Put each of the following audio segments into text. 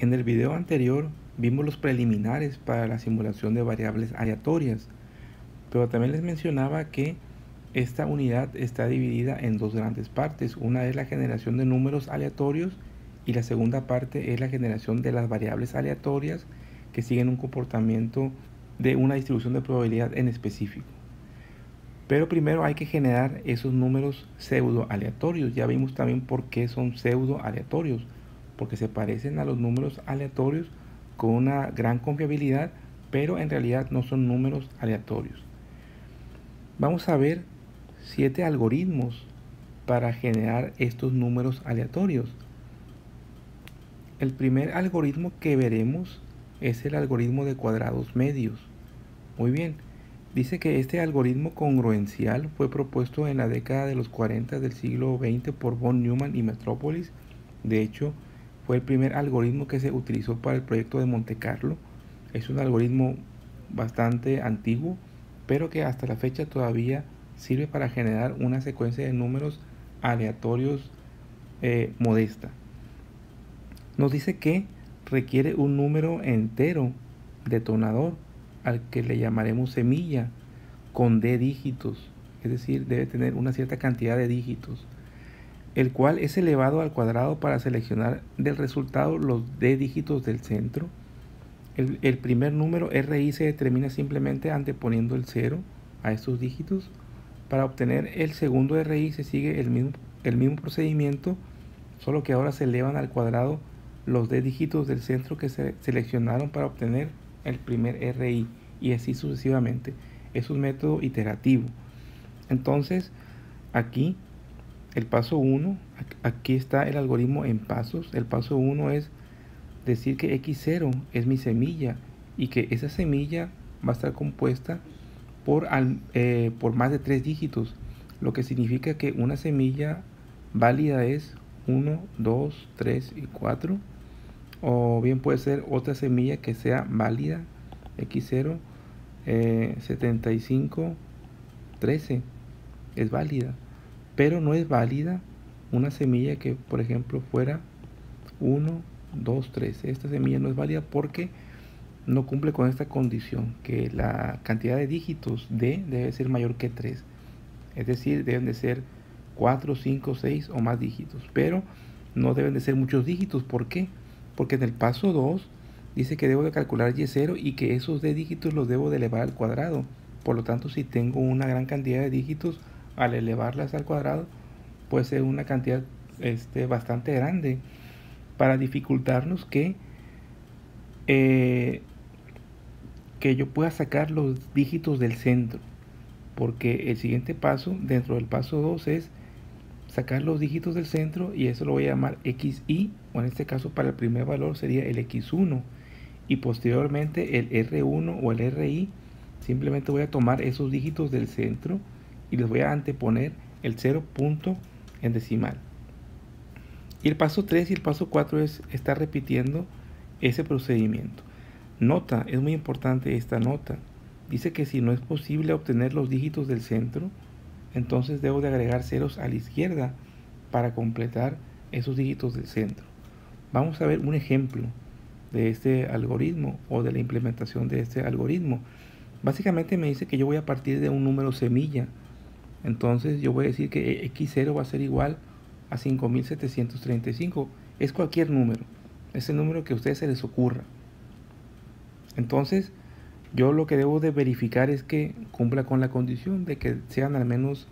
En el video anterior vimos los preliminares para la simulación de variables aleatorias, pero también les mencionaba que esta unidad está dividida en dos grandes partes. Una es la generación de números aleatorios y la segunda parte es la generación de las variables aleatorias que siguen un comportamiento de una distribución de probabilidad en específico. Pero primero hay que generar esos números pseudo aleatorios. Ya vimos también por qué son pseudo aleatorios, porque se parecen a los números aleatorios con una gran confiabilidad, pero en realidad no son números aleatorios. Vamos a ver 7 algoritmos para generar estos números aleatorios. El primer algoritmo que veremos es el algoritmo de cuadrados medios. Muy bien, dice que este algoritmo congruencial fue propuesto en la década de los 40 del siglo XX por von Neumann y Metropolis. De hecho, fue el primer algoritmo que se utilizó para el proyecto de Monte Carlo. Es un algoritmo bastante antiguo, pero que hasta la fecha todavía sirve para generar una secuencia de números aleatorios modesta. Nos dice que requiere un número entero detonador al que le llamaremos semilla con d dígitos, es decir, debe tener una cierta cantidad de dígitos, el cual es elevado al cuadrado para seleccionar del resultado los d dígitos del centro. El primer número RI se determina simplemente anteponiendo el 0 a estos dígitos. Para obtener el segundo RI se sigue el mismo procedimiento, solo que ahora se elevan al cuadrado los d dígitos del centro que se seleccionaron para obtener el primer RI, y así sucesivamente. Es un método iterativo. Entonces, aquí el paso 1, aquí está el algoritmo en pasos. El paso 1 es decir que x0 es mi semilla y que esa semilla va a estar compuesta por más de 3 dígitos, lo que significa que una semilla válida es 1, 2, 3 y 4, o bien puede ser otra semilla que sea válida, x0, 75, 13, es válida, pero no es válida una semilla que, por ejemplo, fuera 1, 2, 3. Esta semilla no es válida porque no cumple con esta condición, que la cantidad de dígitos d debe ser mayor que 3. Es decir, deben de ser 4, 5, 6 o más dígitos, pero no deben de ser muchos dígitos. ¿Por qué? Porque en el paso 2 dice que debo de calcular y0 y que esos d dígitos los debo de elevar al cuadrado. Por lo tanto, si tengo una gran cantidad de dígitos, al elevarlas al cuadrado puede ser una cantidad bastante grande, para dificultarnos que yo pueda sacar los dígitos del centro, porque el siguiente paso dentro del paso 2 es sacar los dígitos del centro, y eso lo voy a llamar xi, o en este caso para el primer valor sería el x1, y posteriormente el r1 o el ri. Simplemente voy a tomar esos dígitos del centro y les voy a anteponer el 0 punto en decimal. Y el paso 3 y el paso 4 es estar repitiendo ese procedimiento. Nota, es muy importante esta nota. Dice que si no es posible obtener los dígitos del centro, entonces debo de agregar ceros a la izquierda para completar esos dígitos del centro. Vamos a ver un ejemplo de este algoritmo o de la implementación de este algoritmo. Básicamente me dice que yo voy a partir de un número semilla. Entonces yo voy a decir que x0 va a ser igual a 5735. Es cualquier número, es el número que a ustedes se les ocurra. Entonces yo lo que debo de verificar es que cumpla con la condición de que sean al menos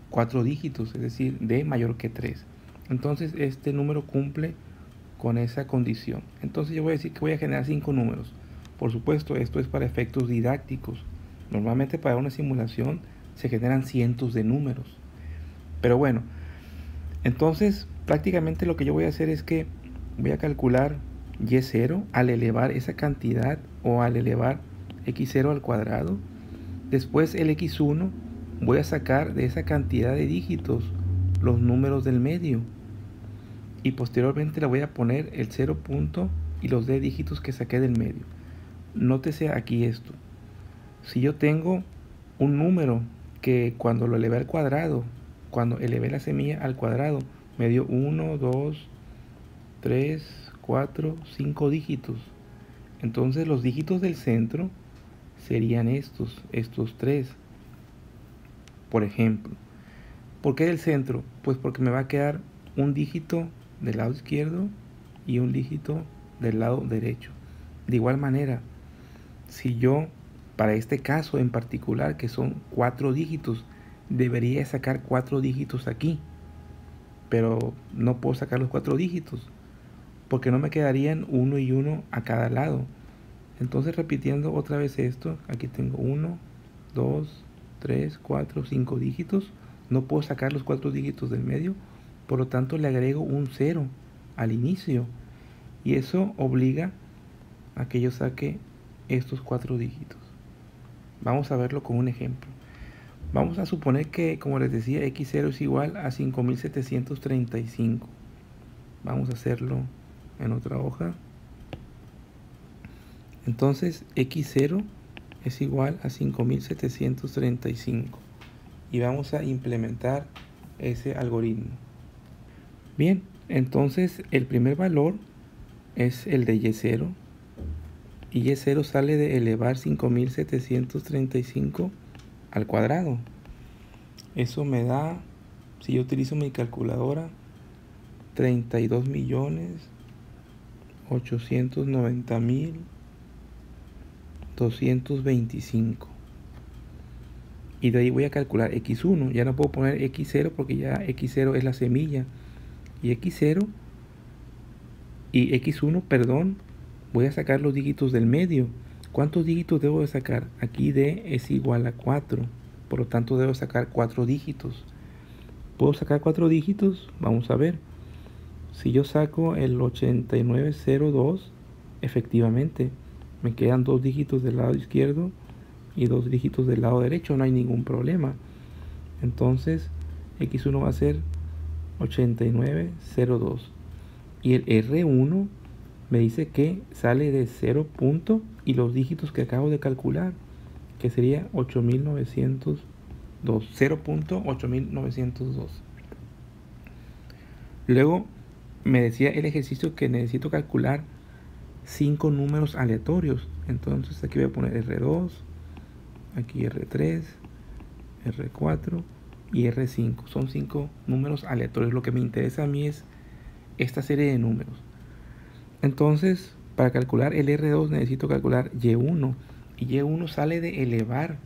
4 dígitos, es decir, d mayor que 3. Entonces este número cumple con esa condición. Entonces yo voy a decir que voy a generar 5 números. Por supuesto, esto es para efectos didácticos. Normalmente para una simulación se generan cientos de números. Pero bueno, entonces prácticamente lo que yo voy a hacer es que voy a calcular y0 al elevar esa cantidad, o al elevar x0 al cuadrado. Después el x1 voy a sacar de esa cantidad de dígitos los números del medio, y posteriormente le voy a poner el 0 punto y los d dígitos que saqué del medio. Nótese aquí esto: si yo tengo un número que cuando lo elevé al cuadrado, cuando elevé la semilla al cuadrado, me dio 1, 2, 3, 4, 5 dígitos. Entonces los dígitos del centro serían estos 3. Por ejemplo, ¿por qué del centro? Pues porque me va a quedar un dígito del lado izquierdo y un dígito del lado derecho. De igual manera, si yo, para este caso en particular, que son 4 dígitos, debería sacar 4 dígitos aquí, pero no puedo sacar los 4 dígitos, porque no me quedarían 1 y 1 a cada lado. Entonces, repitiendo otra vez esto, aquí tengo 1, 2, 3, 4, 5 dígitos. No puedo sacar los 4 dígitos del medio, por lo tanto le agrego un 0 al inicio. Y eso obliga a que yo saque estos 4 dígitos. Vamos a verlo con un ejemplo. Vamos a suponer que, como les decía, x0 es igual a 5735. Vamos a hacerlo en otra hoja. Entonces x0 es igual a 5735 y vamos a implementar ese algoritmo. Bien, entonces el primer valor es el de y0, y y0 sale de elevar 5735 al cuadrado. Eso me da, si yo utilizo mi calculadora, 32.890.225. Y de ahí voy a calcular x1. Ya no puedo poner x0 porque ya x0 es la semilla. Y x0 y x1, perdón, voy a sacar los dígitos del medio. ¿Cuántos dígitos debo de sacar? Aquí d es igual a 4. Por lo tanto debo sacar 4 dígitos. ¿Puedo sacar 4 dígitos? Vamos a ver. Si yo saco el 8902, efectivamente me quedan 2 dígitos del lado izquierdo y 2 dígitos del lado derecho, no hay ningún problema. Entonces x1 va a ser 8902 y el R1 me dice que sale de 0 punto y los dígitos que acabo de calcular, que sería 8902, 0.8902. Luego me decía el ejercicio que necesito calcular 5 números aleatorios. Entonces aquí voy a poner R2, aquí R3, R4 y R5. Son 5 números aleatorios. Lo que me interesa a mí es esta serie de números. Entonces, para calcular el R2 necesito calcular Y1. Y Y1 sale de elevar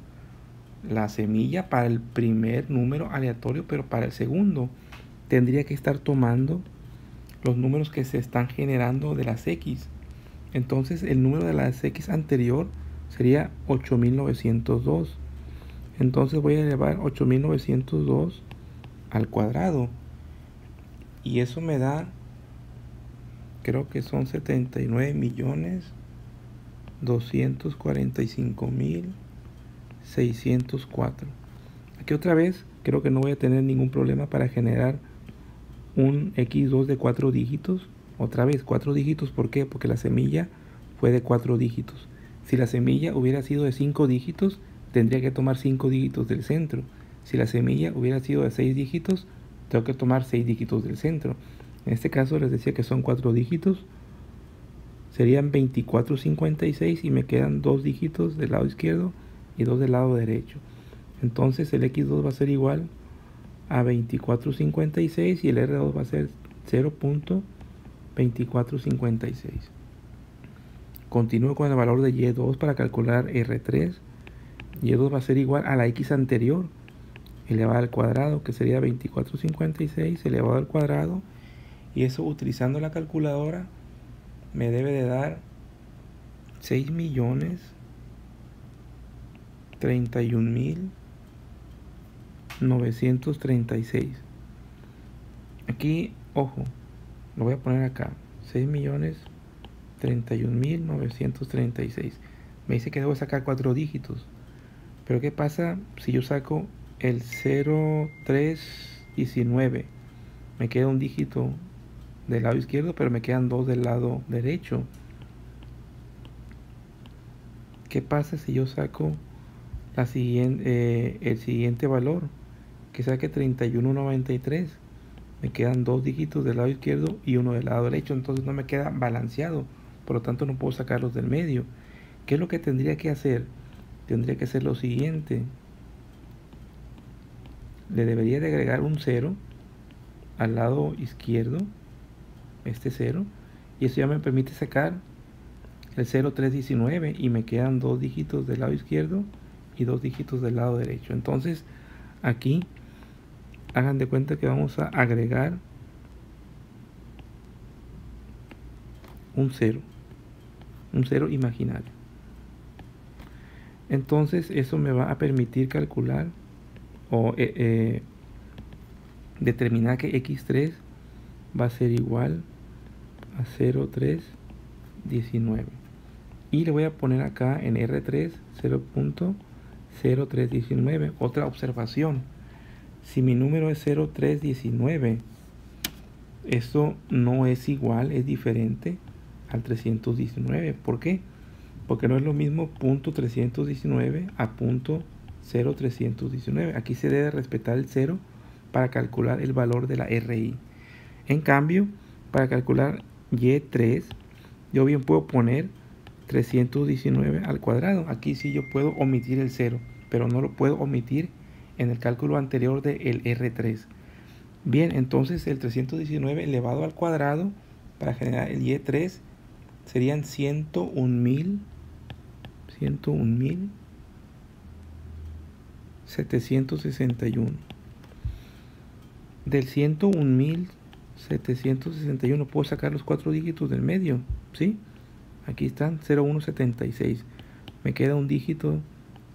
la semilla para el primer número aleatorio, pero para el segundo tendría que estar tomando los números que se están generando de las X. Entonces el número de las X anterior sería 8902. Entonces voy a elevar 8902 al cuadrado. Y eso me da, creo que son 79.245.604. Aquí otra vez creo que no voy a tener ningún problema para generar un x2 de 4 dígitos. Otra vez 4 dígitos, ¿por qué? Porque la semilla fue de 4 dígitos. Si la semilla hubiera sido de 5 dígitos, tendría que tomar 5 dígitos del centro. Si la semilla hubiera sido de 6 dígitos, tengo que tomar 6 dígitos del centro. En este caso les decía que son 4 dígitos. Serían 2456 y me quedan 2 dígitos del lado izquierdo y 2 del lado derecho. Entonces el x2 va a ser igual a 2456 y el R2 va a ser 0.2456. Continúo con el valor de Y2 para calcular R3. Y2 va a ser igual a la X anterior elevada al cuadrado, que sería 2456 elevado al cuadrado. Y eso, utilizando la calculadora, me debe de dar 6.031.936. Aquí, ojo, lo voy a poner acá, 6.031.936. Me dice que debo sacar 4 dígitos. Pero ¿qué pasa si yo saco el 0319? Me queda un dígito del lado izquierdo, pero me quedan 2 del lado derecho. ¿Qué pasa si yo saco el siguiente valor? Que saque 3193. Me quedan 2 dígitos del lado izquierdo y uno del lado derecho, entonces no me queda balanceado, por lo tanto no puedo sacarlos del medio. ¿Qué es lo que tendría que hacer? Tendría que hacer lo siguiente. Le debería de agregar un 0 al lado izquierdo, este 0, y eso ya me permite sacar el 0,319 y me quedan 2 dígitos del lado izquierdo y 2 dígitos del lado derecho. Entonces aquí hagan de cuenta que vamos a agregar un 0 imaginario. Entonces eso me va a permitir calcular o determinar que x3 va a ser igual a 0,319 y le voy a poner acá en R3 0.0319. Otra observación: si mi número es 0,319, esto no es igual, es diferente al 319. ¿Por qué? Porque no es lo mismo punto 319 a punto 0,319. Aquí se debe respetar el 0 para calcular el valor de la RI. En cambio, para calcular Y3, yo bien puedo poner 319 al cuadrado. Aquí sí yo puedo omitir el 0, pero no lo puedo omitir en el cálculo anterior del R3. Bien, entonces el 319 elevado al cuadrado para generar el Y3 serían 101.761. Del 101.761 puedo sacar los 4 dígitos del medio, ¿sí? Aquí están, 0,176. Me queda un dígito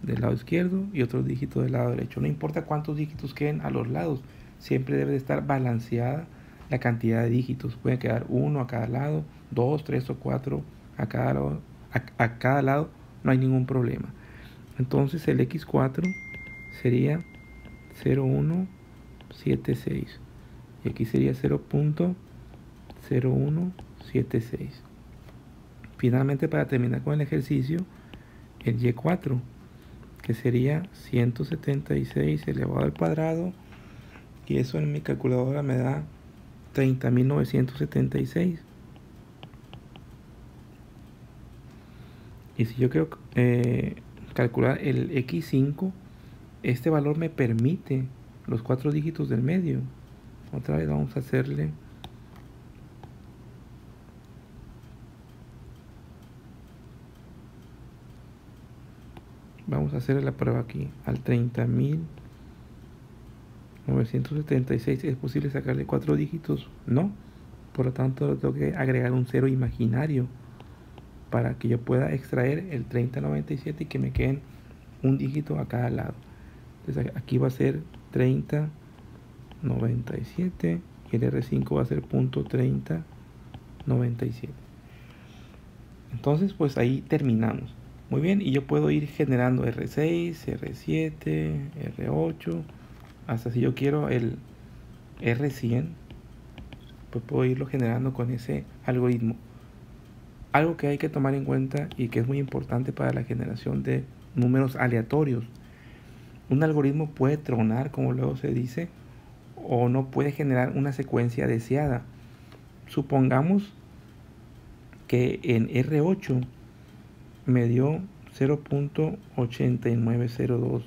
del lado izquierdo y otro dígito del lado derecho. No importa cuántos dígitos queden a los lados, siempre debe de estar balanceada la cantidad de dígitos. Pueden quedar 1 a cada lado, 2, 3 o 4 a cada lado, no hay ningún problema. Entonces el x4 sería 0,176 y aquí sería 0.0176. Finalmente, para terminar con el ejercicio, el y4, que sería 176 elevado al cuadrado, y eso en mi calculadora me da 30.976. Y si yo quiero calcular el x5, este valor me permite los 4 dígitos del medio. Otra vez vamos a hacerle la prueba aquí. Al 30.976 es posible sacarle 4 dígitos, no, por lo tanto tengo que agregar un 0 imaginario para que yo pueda extraer el 3097 y que me queden un dígito a cada lado. Entonces aquí va a ser 3097 y el R5 va a ser punto 3097. Entonces pues ahí terminamos. Muy bien, y yo puedo ir generando R6, R7, R8, hasta si yo quiero el R100, pues puedo irlo generando con ese algoritmo. Algo que hay que tomar en cuenta y que es muy importante para la generación de números aleatorios: un algoritmo puede tronar, como luego se dice, o no puede generar una secuencia deseada. Supongamos que en R8 me dio 0.8902.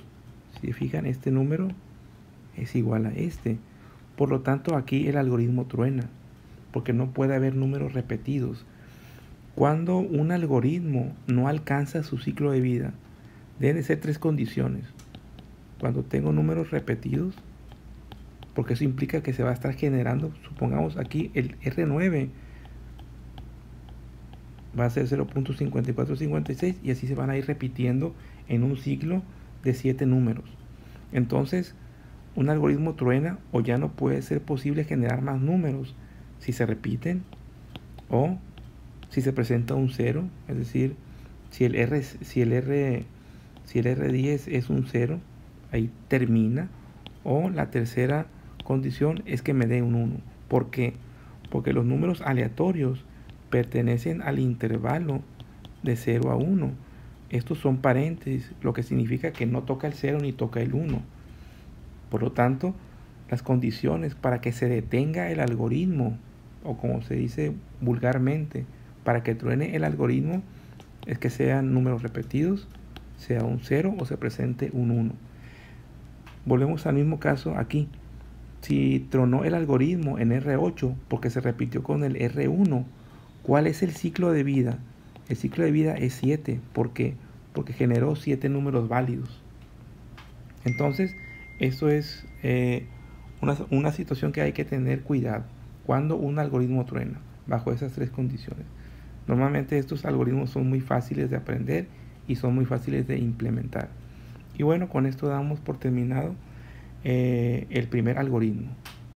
Si fijan, este número es igual a este. Por lo tanto, aquí el algoritmo truena, porque no puede haber números repetidos. Cuando un algoritmo no alcanza su ciclo de vida, deben de ser 3 condiciones. Cuando tengo números repetidos, porque eso implica que se va a estar generando, supongamos aquí el R9 va a ser 0.5456 y así se van a ir repitiendo en un ciclo de 7 números. Entonces, un algoritmo truena o ya no puede ser posible generar más números si se repiten o si se presenta un 0, es decir, si el R10 es un 0, ahí termina. O la tercera condición es que me dé un 1. ¿Por qué? Porque los números aleatorios pertenecen al intervalo de 0 a 1. Estos son paréntesis, lo que significa que no toca el 0 ni toca el 1. Por lo tanto, las condiciones para que se detenga el algoritmo, o como se dice vulgarmente, para que truene el algoritmo, es que sean números repetidos, sea un 0 o se presente un 1. Volvemos al mismo caso aquí. Si tronó el algoritmo en R8 porque se repitió con el R1, ¿cuál es el ciclo de vida? El ciclo de vida es 7. ¿Por qué? Porque generó 7 números válidos. Entonces, eso es una situación que hay que tener cuidado cuando un algoritmo truena, bajo esas tres condiciones. Normalmente estos algoritmos son muy fáciles de aprender y son muy fáciles de implementar. Y bueno, con esto damos por terminado el primer algoritmo.